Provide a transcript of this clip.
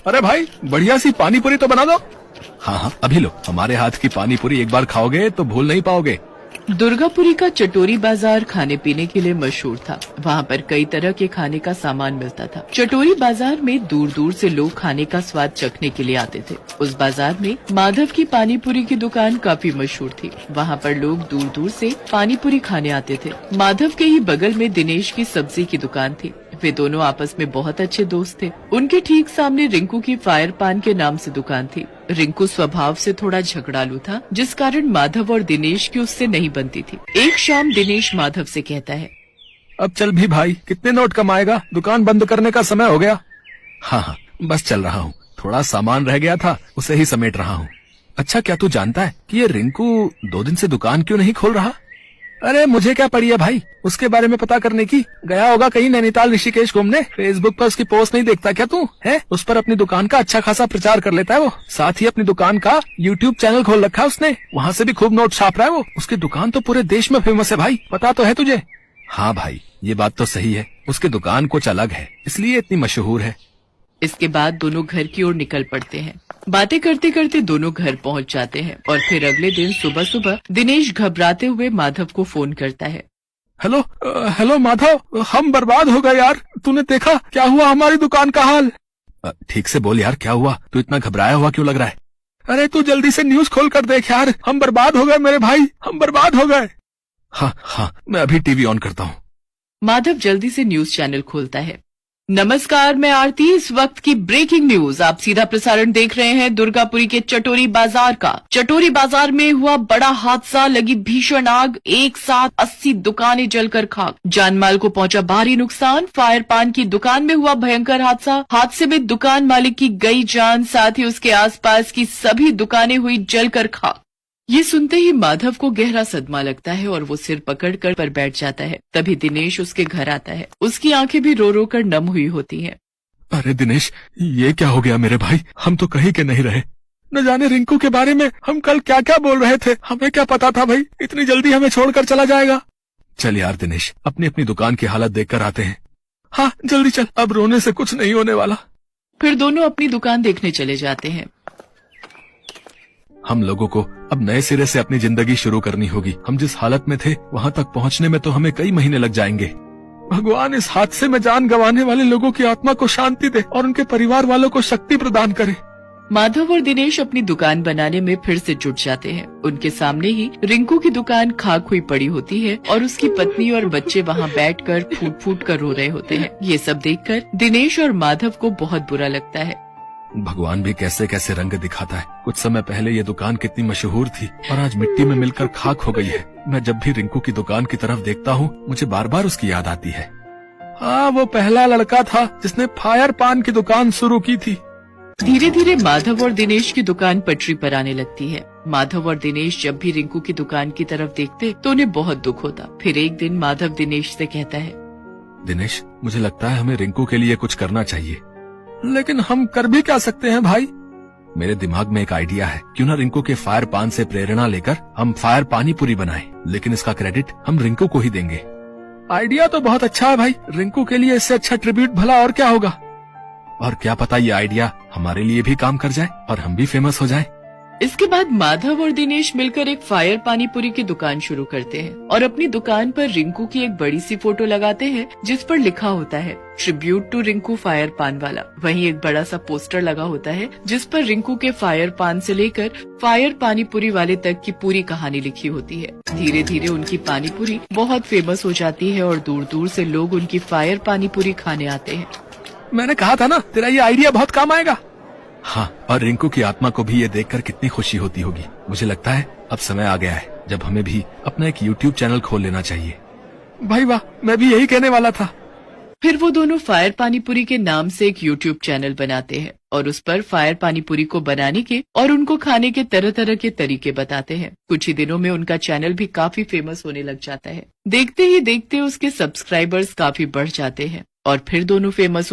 अरे भाई, बढ़िया सी पानी पूरी तो बना दो। हाँ हाँ, अभी लो। हमारे हाथ की पानी पूरी एक बार खाओगे तो भूल नहीं पाओगे। दुर्गापुरी का चटोरी बाजार खाने पीने के लिए मशहूर था। वहाँ पर कई तरह के खाने का सामान मिलता था। चटोरी बाजार में दूर दूर से लोग खाने का स्वाद चखने के लिए आते थे। उस बाजार में माधव की पानी पूरी की दुकान काफी मशहूर थी। वहाँ पर लोग दूर दूर से पानी पूरी खाने आते थे। माधव के ही बगल में दिनेश की सब्जी की दुकान थी। वे दोनों आपस में बहुत अच्छे दोस्त थे। उनके ठीक सामने रिंकू की फायर पान के नाम से दुकान थी। रिंकू स्वभाव से थोड़ा झगड़ालू था, जिस कारण माधव और दिनेश की उससे नहीं बनती थी। एक शाम दिनेश माधव से कहता है, अब चल भी भाई, कितने नोट कमाएगा? दुकान बंद करने का समय हो गया। हाँ हाँ, बस चल रहा हूँ। थोड़ा सामान रह गया था, उसे ही समेट रहा हूँ। अच्छा, क्या तू जानता है कि ये रिंकू 2 दिन से दुकान क्यों नहीं खोल रहा? अरे मुझे क्या पड़ी है भाई उसके बारे में पता करने की। गया होगा कहीं नैनीताल ऋषिकेश घूमने। फेसबुक पर उसकी पोस्ट नहीं देखता क्या तू? है उस पर अपनी दुकान का अच्छा खासा प्रचार कर लेता है वो। साथ ही अपनी दुकान का यूट्यूब चैनल खोल रखा है उसने, वहाँ से भी खूब नोट छाप रहा है वो। उसकी दुकान तो पूरे देश में फेमस है भाई, पता तो है तुझे? हाँ भाई, ये बात तो सही है। उसकी दुकान कुछ अलग है, इसलिए इतनी मशहूर है। इसके बाद दोनों घर की ओर निकल पड़ते हैं। बातें करते करते दोनों घर पहुंच जाते हैं और फिर अगले दिन सुबह सुबह दिनेश घबराते हुए माधव को फोन करता है। हेलो हेलो माधव, हम बर्बाद हो गए यार। तूने देखा क्या हुआ हमारी दुकान का हाल? ठीक से बोल यार, क्या हुआ? तू इतना घबराया हुआ क्यों लग रहा है? अरे तू जल्दी से न्यूज खोल कर देख यार, हम बर्बाद हो गए मेरे भाई, हम बर्बाद हो गए। हाँ हाँ, मैं अभी टीवी ऑन करता हूँ। माधव जल्दी से न्यूज चैनल खोलता है। नमस्कार, मैं आरती। इस वक्त की ब्रेकिंग न्यूज। आप सीधा प्रसारण देख रहे हैं दुर्गापुरी के चटोरी बाजार का। चटोरी बाजार में हुआ बड़ा हादसा, लगी भीषण आग, एक साथ 80 दुकानें जलकर खाक। जानमाल को पहुंचा भारी नुकसान। फायर पान की दुकान में हुआ भयंकर हादसा। हादसे में दुकान मालिक की गई जान, साथ ही उसके आसपास की सभी दुकानें हुई जलकर खाक। ये सुनते ही माधव को गहरा सदमा लगता है और वो सिर पकड़कर पर बैठ जाता है। तभी दिनेश उसके घर आता है। उसकी आंखें भी रो रो कर नम हुई होती हैं। अरे दिनेश, ये क्या हो गया मेरे भाई? हम तो कहीं के नहीं रहे। न जाने रिंकू के बारे में हम कल क्या क्या बोल रहे थे। हमें क्या पता था भाई इतनी जल्दी हमें छोड़कर चला जाएगा। चल यार दिनेश, अपनी अपनी दुकान की हालत देख कर आते हैं। हाँ जल्दी चल, अब रोने से कुछ नहीं होने वाला। फिर दोनों अपनी दुकान देखने चले जाते हैं। हम लोगों को अब नए सिरे से अपनी जिंदगी शुरू करनी होगी। हम जिस हालत में थे वहाँ तक पहुँचने में तो हमें कई महीने लग जाएंगे। भगवान इस हादसे में जान गंवाने वाले लोगों की आत्मा को शांति दे और उनके परिवार वालों को शक्ति प्रदान करे। माधव और दिनेश अपनी दुकान बनाने में फिर से जुट जाते हैं। उनके सामने ही रिंकू की दुकान खाक हुई पड़ी होती है और उसकी पत्नी और बच्चे वहाँ बैठकर फूट फूट कर रो रहे होते हैं। ये सब देखकर दिनेश और माधव को बहुत बुरा लगता है। भगवान भी कैसे कैसे रंग दिखाता है। कुछ समय पहले ये दुकान कितनी मशहूर थी और आज मिट्टी में मिलकर खाक हो गई है। मैं जब भी रिंकू की दुकान की तरफ देखता हूँ मुझे बार बार उसकी याद आती है। हाँ, वो पहला लड़का था जिसने फायर पान की दुकान शुरू की थी। धीरे धीरे माधव और दिनेश की दुकान पटरी पर आने लगती है। माधव और दिनेश जब भी रिंकू की दुकान की तरफ देखते तो उन्हें बहुत दुख होता। फिर एक दिन माधव दिनेश से कहता है, दिनेश, मुझे लगता है हमें रिंकू के लिए कुछ करना चाहिए। लेकिन हम कर भी क्या सकते हैं भाई? मेरे दिमाग में एक आइडिया है। क्यों ना रिंकू के फायर पान से प्रेरणा लेकर हम फायर पानी पूरी बनाएं, लेकिन इसका क्रेडिट हम रिंकू को ही देंगे। आइडिया तो बहुत अच्छा है भाई। रिंकू के लिए इससे अच्छा ट्रिब्यूट भला और क्या होगा? और क्या पता ये आइडिया हमारे लिए भी काम कर जाए और हम भी फेमस हो जाएं। इसके बाद माधव और दिनेश मिलकर एक फायर पानी पूरी की दुकान शुरू करते हैं और अपनी दुकान पर रिंकू की एक बड़ी सी फोटो लगाते हैं जिस पर लिखा होता है ट्रिब्यूट टू रिंकू फायर पान वाला। वहीं एक बड़ा सा पोस्टर लगा होता है जिस पर रिंकू के फायर पान से लेकर फायर पानी पूरी वाले तक की पूरी कहानी लिखी होती है। धीरे धीरे उनकी पानी पूरी बहुत फेमस हो जाती है और दूर दूर से लोग उनकी फायर पानी पूरी खाने आते हैं। मैंने कहा था ना, तेरा ये आइडिया बहुत काम आएगा। हाँ, और रिंकू की आत्मा को भी ये देखकर कितनी खुशी होती होगी। मुझे लगता है अब समय आ गया है जब हमें भी अपना एक यूट्यूब चैनल खोल लेना चाहिए। भाई वाह, मैं भी यही कहने वाला था। फिर वो दोनों फायर पानीपुरी के नाम से एक यूट्यूब चैनल बनाते हैं और उस पर फायर पानीपुरी को बनाने के और उनको खाने के तरह तरह के तरीके बताते हैं। कुछ ही दिनों में उनका चैनल भी काफी फेमस होने लग जाता है। देखते ही देखते उसके सब्सक्राइबर्स काफी बढ़ जाते हैं और फिर दोनों फेमस